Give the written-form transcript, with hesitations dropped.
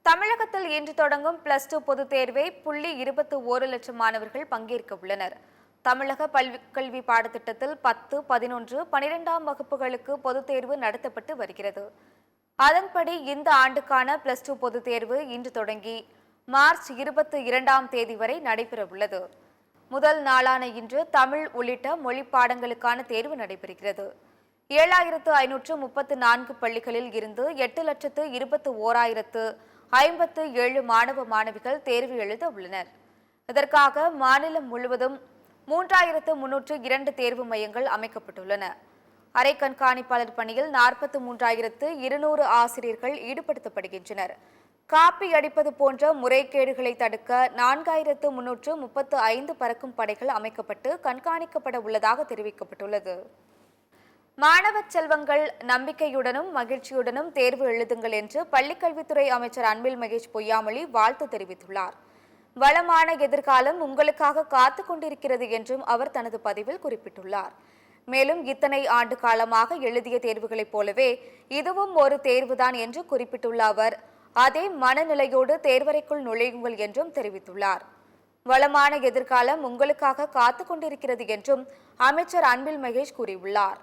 தமிழகத்தில் இன்று தொடங்கும் +2 பொதுத் தேர்வை 21 மாணவர்கள் பங்கேற்க உள்ளனர். தமிழக பள்ளிக்கல்வி பாடத்திட்டத்தில் 10, 11, 12ஆம் வகுப்புகளுக்கு பொதுத் தேர்வு நடத்தப்பட்டு வருகிறது. அதன்படி இந்த ஆண்டுக்கான +2 பொதுத் தேர்வு இன்று தொடங்கி மார்ச் 22ஆம் தேதி வரை நடைபெறவுள்ளது. முதல் நாளான இன்று தமிழ் உள்ளிட்ட மொழி பாடங்களுக்கான தேர்வு நடைபெறுகிறது. 7534 பள்ளிகளில் இருந்து 8,21,057 மாணவ மாணவிகள் தேர்வு எழுத உள்ளனர். இதற்காக மாநிலம் முழுவதும் 3,302 தேர்வு மையங்கள் அமைக்கப்பட்டுள்ளன. அரை கண்காணிப்பாளர் பணியில் 43,200 ஆசிரியர்கள் ஈடுபடுத்தப்படுகின்றனர். காப்பி அடிப்பது போன்ற முறைகேடுகளை தடுக்க 4,335 பறக்கும் படைகள் அமைக்கப்பட்டு கண்காணிக்கப்பட உள்ளதாக தெரிவிக்கப்பட்டுள்ளது. மாணவ செல்வங்கள் நம்பிக்கையுடனும் மகிழ்ச்சியுடனும் தேர்வு எழுதுங்கள் என்று பள்ளிக்கல்வித்துறை அமைச்சர் அன்பில் மகேஷ் பொய்யாமொழி வாழ்த்து தெரிவித்துள்ளார். வளமான எதிர்காலம் உங்களுக்காக காத்துக் கொண்டிருக்கிறது என்றும் அவர் தனது பதிவில் குறிப்பிட்டுள்ளார். மேலும் இத்தனை ஆண்டு காலமாக எழுதிய தேர்வுகளைப் போலவே இதுவும் ஒரு தேர்வுதான் என்று குறிப்பிட்டுள்ள அவர் அதே மனநிலையோடு தேர்வறைக்குள் நுழையுங்கள் என்றும் தெரிவித்துள்ளார். வளமான எதிர்காலம் உங்களுக்காக காத்துக் கொண்டிருக்கிறது என்றும் அமைச்சர் அன்பில் மகேஷ் கூறியுள்ளார்.